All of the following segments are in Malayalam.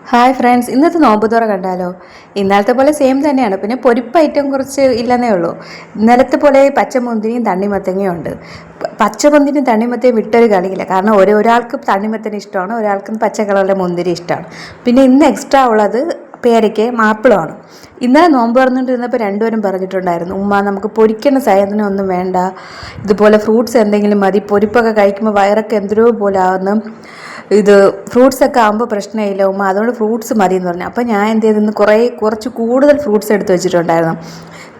ഹായ് ഫ്രണ്ട്സ്, ഇന്നത്തെ നോമ്പ് തുറ കണ്ടാലോ? ഇന്നലത്തെ പോലെ സെയിം തന്നെയാണ്. പിന്നെ പൊരിപ്പ് ഐറ്റം കുറച്ച് ഇല്ലെന്നേ ഉള്ളൂ. ഇന്നലത്തെ പോലെ പച്ചമുന്തിരിയും തണ്ണിമത്തങ്ങയും ഉണ്ട്. പച്ചമുന്തിരിയും തണ്ണിമത്തയും വിട്ടൊരു കളിയില്ല. കാരണം ഒരാൾക്ക് തണ്ണിമത്തന് ഇഷ്ടമാണ്, ഒരാൾക്ക് പച്ച കളറിലെ മുന്തിരി ഇഷ്ടമാണ്. പിന്നെ ഇന്ന് എക്സ്ട്രാ ഉള്ളത് പേരയ്ക്ക് മാപ്പിളമാണ്. ഇന്നലെ നോമ്പ് തുറന്നിട്ടിരുന്നപ്പോൾ രണ്ടുപേരും പറഞ്ഞിട്ടുണ്ടായിരുന്നു, ഉമ്മ നമുക്ക് പൊരിക്കുന്ന സാധനം ഒന്നും വേണ്ട, ഇതുപോലെ ഫ്രൂട്ട്സ് എന്തെങ്കിലും മതി, പൊരിപ്പൊക്കെ കഴിക്കുമ്പോൾ വയറൊക്കെ എന്തോ പോലെ ആകുന്നു, ഇത് ഫ്രൂട്ട്സൊക്കെ ആകുമ്പോൾ പ്രശ്നമില്ല ഉമ്മ, അതുകൊണ്ട് ഫ്രൂട്ട്സ് മതി എന്ന് പറഞ്ഞു. അപ്പോൾ ഞാൻ എന്ത് ചെയ്തെന്ന് കുറച്ച് കൂടുതൽ ഫ്രൂട്ട്സ് എടുത്ത് വെച്ചിട്ടുണ്ടായിരുന്നു.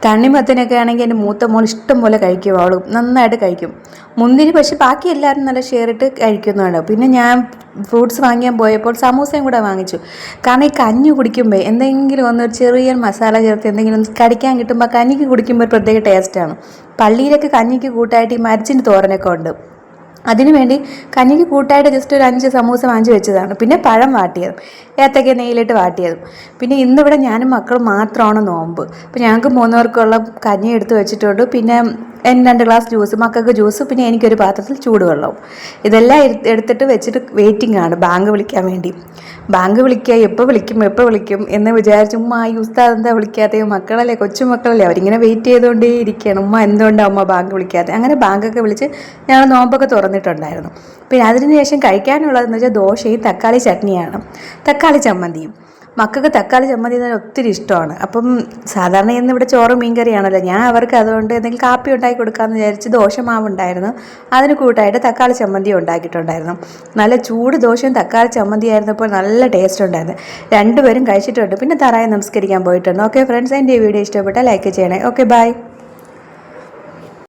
തണ്ണിമത്തനൊക്കെ ആണെങ്കിൽ എൻ്റെ മൂത്ത മോൾ ഇഷ്ടം പോലെ കഴിക്കും, അവൾ നന്നായിട്ട് കഴിക്കും. മുന്തിരി പക്ഷെ ബാക്കി എല്ലാവരും നല്ല ഷെയർ ഇട്ട് കഴിക്കുന്നുണ്ട്. പിന്നെ ഞാൻ ഫ്രൂട്ട്സ് വാങ്ങിയാൻ പോയപ്പോൾ സമൂസയും കൂടെ വാങ്ങിച്ചു. കാരണം ഈ കഞ്ഞി കുടിക്കുമ്പോൾ എന്തെങ്കിലും ഒന്ന് ചെറിയ മസാല ചേർത്ത് എന്തെങ്കിലും ഒന്ന് കടിക്കാൻ കിട്ടുമ്പോൾ കഞ്ഞിക്ക് കുടിക്കുമ്പോൾ ഒരു പ്രത്യേക ടേസ്റ്റാണ്. പള്ളിയിലൊക്കെ കഞ്ഞിക്ക് കൂട്ടായിട്ട് ഈ മരിച്ചിൻ്റെ തോരനൊക്കെ ഉണ്ട്. അതിനുവേണ്ടി കഞ്ഞിക്ക് കൂട്ടായിട്ട് ജസ്റ്റ് ഒരു 5 സമൂസ വാങ്ങിച്ച് വെച്ചതാണ്. പിന്നെ പഴം വാട്ടിയതും ഏത്തക്ക നെയ്യിലിട്ട് വാട്ടിയതും. പിന്നെ ഇന്നിവിടെ ഞാനും മക്കളും മാത്രമാണ് നോമ്പ്. അപ്പോൾ ഞങ്ങൾക്ക് 3 പേർക്കുള്ള കഞ്ഞി എടുത്ത് വെച്ചിട്ടുണ്ട്. പിന്നെ 2 ഗ്ലാസ് ജ്യൂസ്, മക്കൾക്ക് ജ്യൂസ്, പിന്നെ എനിക്കൊരു പാത്രത്തിൽ ചൂടുവെള്ളവും. ഇതെല്ലാം എടുത്തിട്ട് വെച്ചിട്ട് വെയിറ്റിംഗ് ആണ് ബാങ്ക് വിളിക്കാൻ വേണ്ടി. ബാങ്ക് വിളിക്കുക, എപ്പോൾ വിളിക്കും എന്ന് വിചാരിച്ച് ഉമ്മ ഈ ഉസ്താദ് എന്താ വിളിക്കാത്തത്, മക്കളല്ലേ, കൊച്ചുമക്കളല്ലേ, അവരിങ്ങനെ വെയിറ്റ് ചെയ്തുകൊണ്ടേ ഇരിക്കുകയാണ്, ഉമ്മ എന്തുകൊണ്ടാണ് ഉമ്മ ബാങ്ക് വിളിക്കാത്തത്. അങ്ങനെ ബാങ്കൊക്കെ വിളിച്ച് ഞങ്ങൾ നോമ്പൊക്കെ തുറന്നിട്ടുണ്ടായിരുന്നു. പിന്നെ അതിനുശേഷം കഴിക്കാനുള്ളതെന്ന് വെച്ചാൽ ദോശയും തക്കാളി ചട്നിയാണ്, തക്കാളി ചമ്മന്തിയും. മക്കൾക്ക് തക്കാളി ചമ്മന്തി തന്നെ ഒത്തിരി ഇഷ്ടമാണ്. അപ്പം സാധാരണ ഇന്ന് ഇവിടെ ചോറും മീൻകറിയാണല്ലോ, ഞാൻ അവർക്ക് അതുകൊണ്ട് എന്തെങ്കിലും കാപ്പി ഉണ്ടാക്കി കൊടുക്കാമെന്ന് വിചാരിച്ച് ദോശമാവ് ഉണ്ടായിരുന്നു, അതിന് കൂട്ടായിട്ട് തക്കാളി ചമ്മന്തി ഉണ്ടാക്കിയിട്ടുണ്ടായിരുന്നു. നല്ല ചൂട് ദോശയും തക്കാളി ചമ്മന്തി ആയിരുന്നപ്പോൾ നല്ല ടേസ്റ്റ് ഉണ്ടായിരുന്നു. രണ്ടുപേരും കഴിച്ചിട്ടുണ്ട്. പിന്നെ തറായി നമസ്കരിക്കാൻ പോയിട്ടുണ്ട്. ഓക്കെ ഫ്രണ്ട്സ്, എൻ്റെ ഈ വീഡിയോ ഇഷ്ടപ്പെട്ടാൽ ലൈക്ക് ചെയ്യണേ. Okay, by.